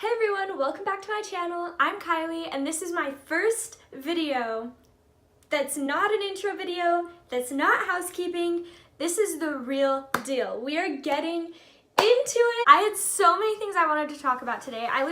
Hey everyone, welcome back to my channel. I'm Kylie and this is my first video that's not an intro video, that's not housekeeping. This is the real deal. We are getting into it. I had so many things I wanted to talk about today. I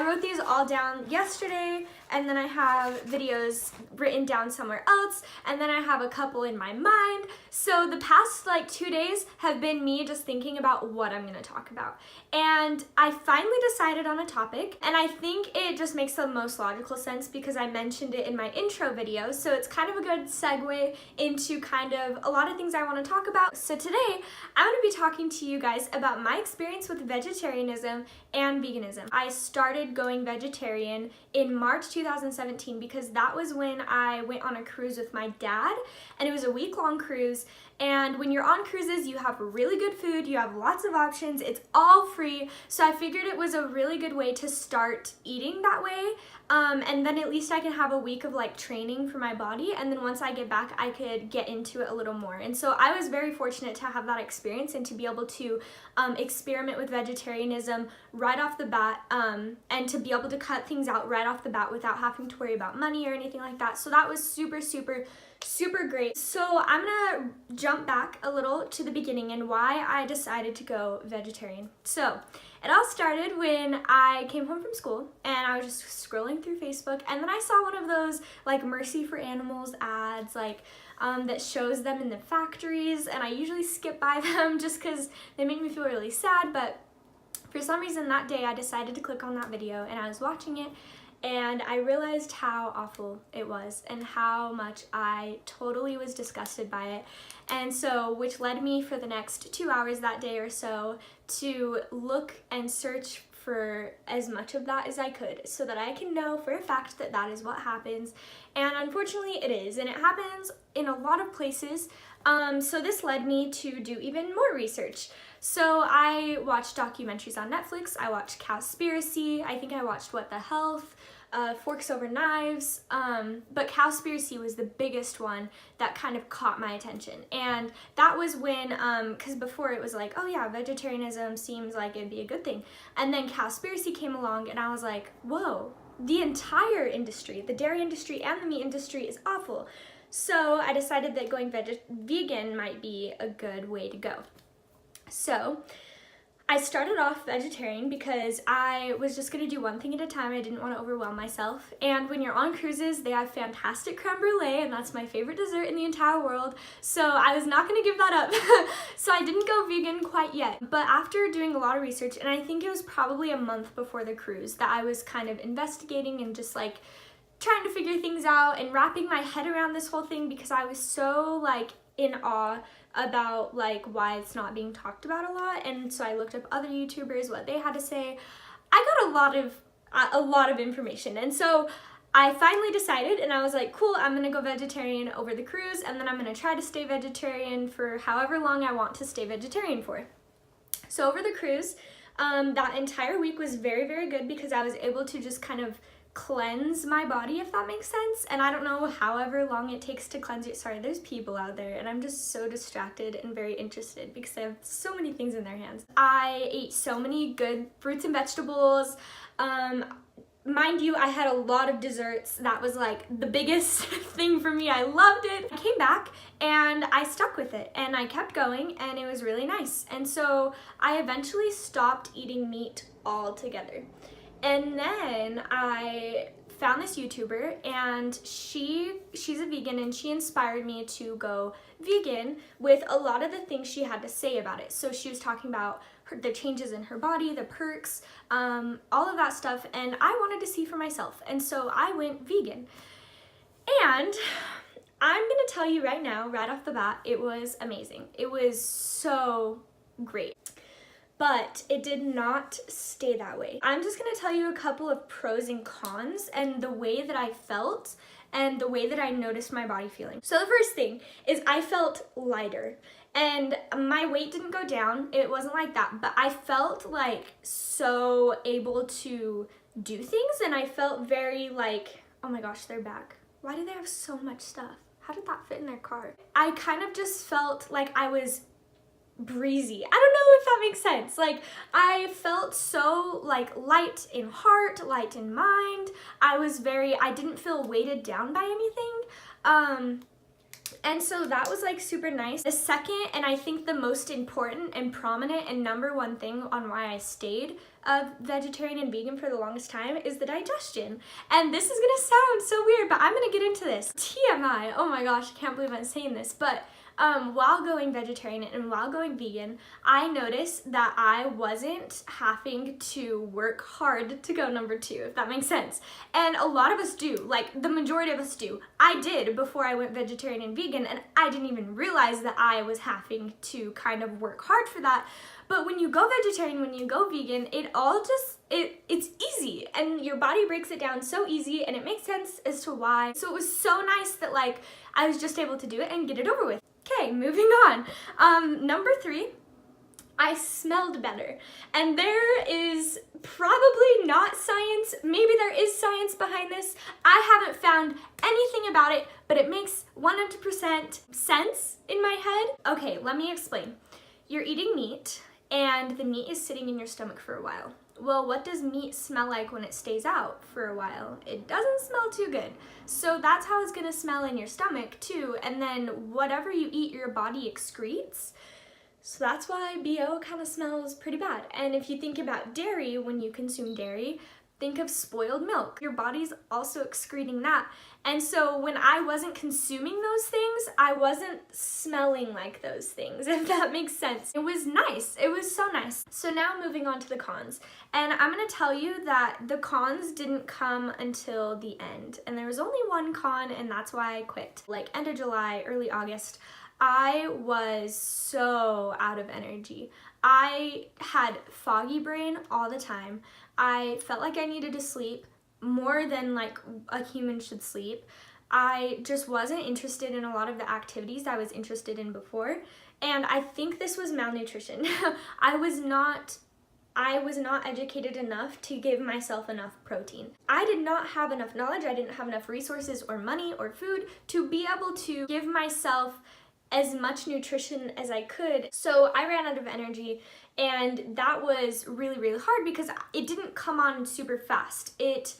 wrote these all down yesterday, and then I have videos written down somewhere else, and then I have a couple in my mind. So the past 2 days have been me just thinking about what I'm gonna talk about. And I finally decided on a topic, and I think it just makes the most logical sense because I mentioned it in my intro video. So it's kind of a good segue into kind of a lot of things I wanna talk about. So today, I'm gonna be talking to you guys about my experience with vegetarianism and veganism. I started going vegetarian in March 2017 because that was when I went on a cruise with my dad, and it was a week-long cruise. And when you're on cruises, you have really good food, you have lots of options, it's all free. So I figured it was a really good way to start eating that way. And then at least I can have a week of training for my body, and then once I get back, I could get into it a little more. And so I was very fortunate to have that experience and to be able to experiment with vegetarianism right off the bat, and to be able to cut things out right off the bat without having to worry about money or anything like that. So that was super great. So I'm gonna jump back a little to the beginning and why I decided to go vegetarian. So it all started when I came home from school and I was just scrolling through Facebook, and then I saw one of those Mercy for Animals ads that shows them in the factories, and I usually skip by them just because they make me feel really sad. But for some reason that day I decided to click on that video, and I was watching it and I realized how awful it was and how much I totally was disgusted by it. And so, which led me for the next 2 hours that day or so to look and search for as much of that as I could so that I can know for a fact that that is what happens. And unfortunately it is, and it happens in a lot of places. So this led me to do even more research. So I watched documentaries on Netflix, I watched Cowspiracy, I think I watched What the Health, Forks Over Knives, but Cowspiracy was the biggest one that kind of caught my attention. And that was when, because before it was oh yeah, vegetarianism seems like it'd be a good thing. And then Cowspiracy came along and I was like, whoa, the entire industry, the dairy industry and the meat industry is awful. So I decided that going vegan might be a good way to go. So I started off vegetarian because I was just gonna do one thing at a time. I didn't want to overwhelm myself. And when you're on cruises, they have fantastic creme brulee, and that's my favorite dessert in the entire world. So I was not gonna give that up. So I didn't go vegan quite yet. But after doing a lot of research, and I think it was probably a month before the cruise that I was kind of investigating and just trying to figure things out and wrapping my head around this whole thing because I was so in awe about why it's not being talked about a lot. And so I looked up other YouTubers, what they had to say. I got a lot of information, and so I finally decided, and I was like, cool, I'm gonna go vegetarian over the cruise, and then I'm gonna try to stay vegetarian for however long I want to stay vegetarian for. So over the cruise, that entire week was very good because I was able to just kind of cleanse my body, if that makes sense. And I don't know however long it takes to cleanse it. Sorry, there's people out there and I'm just so distracted and very interested because they have so many things in their hands. I ate so many good fruits and vegetables. Mind you, I had a lot of desserts. That was the biggest thing for me. I loved it. I came back and I stuck with it and I kept going, and it was really nice. And so I eventually stopped eating meat altogether. And then I found this YouTuber, and she's a vegan, and she inspired me to go vegan with a lot of the things she had to say about it. So she was talking about the changes in her body, the perks, all of that stuff, and I wanted to see for myself. And so I went vegan. And I'm gonna tell you right now, right off the bat, it was amazing. It was so great. But it did not stay that way. I'm just gonna tell you a couple of pros and cons and the way that I felt and the way that I noticed my body feeling. So the first thing is I felt lighter, and my weight didn't go down. It wasn't like that, but I felt so able to do things, and I felt very oh my gosh, they're back. Why do they have so much stuff? How did that fit in their car? I kind of just felt like I was breezy. I don't know if that makes sense. Like, I felt so like light in heart, light in mind. I didn't feel weighted down by anything. And so that was like super nice. The second, and I think the most important and prominent and number one thing on why I stayed vegetarian and vegan for the longest time is the digestion. And this is gonna sound so weird, but I'm gonna get into this. TMI, oh my gosh, I can't believe I'm saying this, but while going vegetarian and while going vegan, I noticed that I wasn't having to work hard to go number 2, if that makes sense. And a lot of us do, like the majority of us do. I did before I went vegetarian and vegan, and I didn't even realize that I was having to kind of work hard for that. But when you go vegetarian, when you go vegan, it's easy, and your body breaks it down so easy, and it makes sense as to why. So it was so nice that like I was just able to do it and get it over with. Okay, moving on. Number 3, I smelled better. And there is probably not science, maybe there is science behind this. I haven't found anything about it, but it makes 100% sense in my head. Okay, let me explain. You're eating meat, and the meat is sitting in your stomach for a while. Well, what does meat smell like when it stays out for a while? It doesn't smell too good. So that's how it's gonna smell in your stomach too. And then whatever you eat, your body excretes. So that's why BO kind of smells pretty bad. And if you think about dairy, when you consume dairy, think of spoiled milk. Your body's also excreting that. And so when I wasn't consuming those things, I wasn't smelling like those things, if that makes sense. It was nice. It was so nice. So now moving on to the cons. And I'm gonna tell you that the cons didn't come until the end. And there was only one con, and that's why I quit. Like end of July, early August, I was so out of energy. I had foggy brain all the time. I felt like I needed to sleep more than like a human should sleep. I just wasn't interested in a lot of the activities I was interested in before. And I think this was malnutrition. I was not educated enough to give myself enough protein. I did not have enough knowledge. I didn't have enough resources or money or food to be able to give myself as much nutrition as I could. So I ran out of energy, and that was really, really hard because it didn't come on super fast. It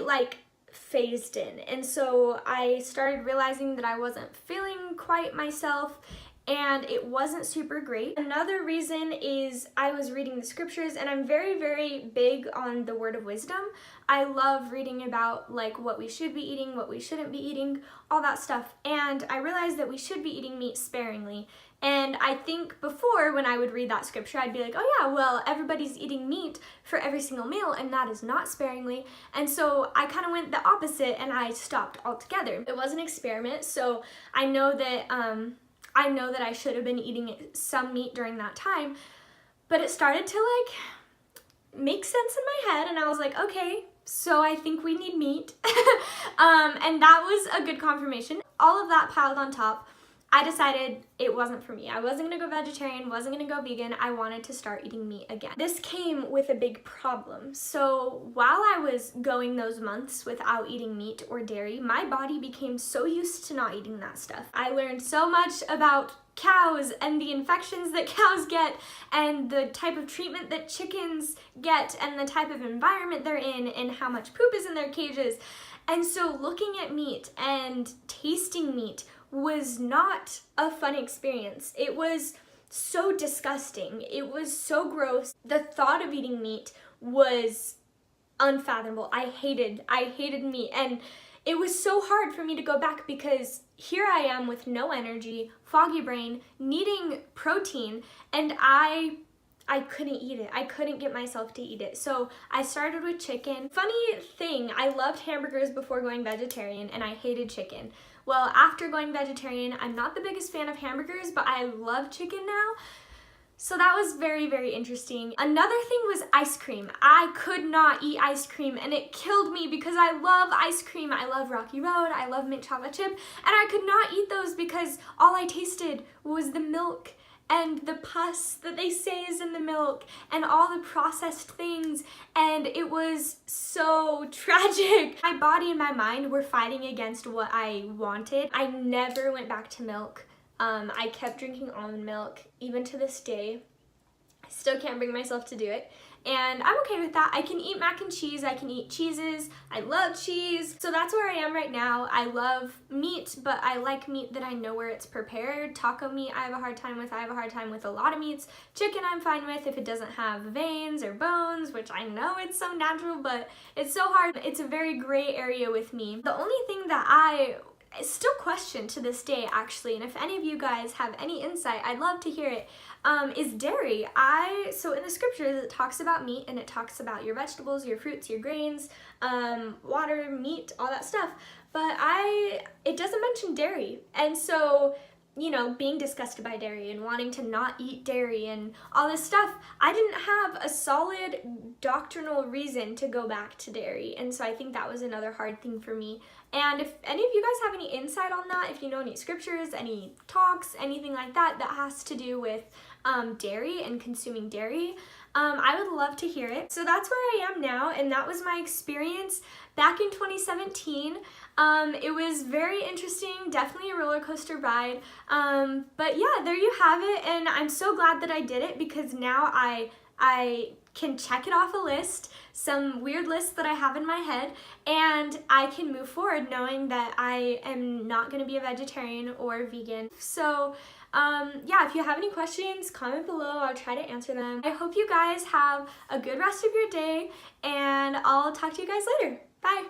like phased in. And so I started realizing that I wasn't feeling quite myself, and it wasn't super great. Another reason is I was reading the scriptures, and I'm very, very big on the word of wisdom. I love reading about like what we should be eating, what we shouldn't be eating, all that stuff. And I realized that we should be eating meat sparingly. And I think before, when I would read that scripture, I'd be like, oh yeah, well, everybody's eating meat for every single meal, and that is not sparingly. And so I kind of went the opposite, and I stopped altogether. It was an experiment, so I know that I should have been eating some meat during that time, but it started to like make sense in my head, and I was like, okay, so I think we need meat. And that was a good confirmation. All of that piled on top, I decided it wasn't for me. I wasn't gonna go vegetarian, wasn't gonna go vegan. I wanted to start eating meat again. This came with a big problem. So while I was going those months without eating meat or dairy, my body became so used to not eating that stuff. I learned so much about cows and the infections that cows get, and the type of treatment that chickens get, and the type of environment they're in, and how much poop is in their cages. And so looking at meat and tasting meat was not a fun experience. It was so disgusting. It was so gross. The thought of eating meat was unfathomable. I hated meat, and it was so hard for me to go back because here I am with no energy, foggy brain, needing protein, and I couldn't eat it. I couldn't get myself to eat it. So I started with chicken. Funny thing, I loved hamburgers before going vegetarian, and I hated chicken. Well, after going vegetarian, I'm not the biggest fan of hamburgers, but I love chicken now. So that was very, very interesting. Another thing was ice cream. I could not eat ice cream, and it killed me because I love ice cream. I love Rocky Road, I love mint chocolate chip, and I could not eat those because all I tasted was the milk and the pus that they say is in the milk and all the processed things, and it was so tragic. My body and my mind were fighting against what I wanted. I never went back to milk. I kept drinking almond milk even to this day. I still can't bring myself to do it. And I'm okay with that. I can eat mac and cheese, I can eat cheeses, I love cheese. So that's where I am right now. I love meat, but I like meat that I know where it's prepared. Taco meat I have a hard time with. I have a hard time with a lot of meats. Chicken I'm fine with if it doesn't have veins or bones, which I know it's so natural, but it's so hard. It's a very gray area with me. The only thing that I still question to this day, actually, and if any of you guys have any insight, I'd love to hear it, is dairy. So in the scriptures, it talks about meat, and it talks about your vegetables, your fruits, your grains, water, meat, all that stuff, but it doesn't mention dairy. And so, you know, being disgusted by dairy and wanting to not eat dairy and all this stuff, I didn't have a solid doctrinal reason to go back to dairy. And so I think that was another hard thing for me. And if any of you guys have any insight on that, if you know any scriptures, any talks, anything like that that has to do with dairy and consuming dairy, I would love to hear it. So that's where I am now, and that was my experience back in 2017. It was very interesting, definitely a roller coaster ride, but yeah, there you have it, and I'm so glad that I did it because now I can check it off a list, some weird list that I have in my head, and I can move forward knowing that I am not going to be a vegetarian or vegan. So yeah, if you have any questions, comment below. I'll try to answer them. I hope you guys have a good rest of your day, and I'll talk to you guys later. Bye!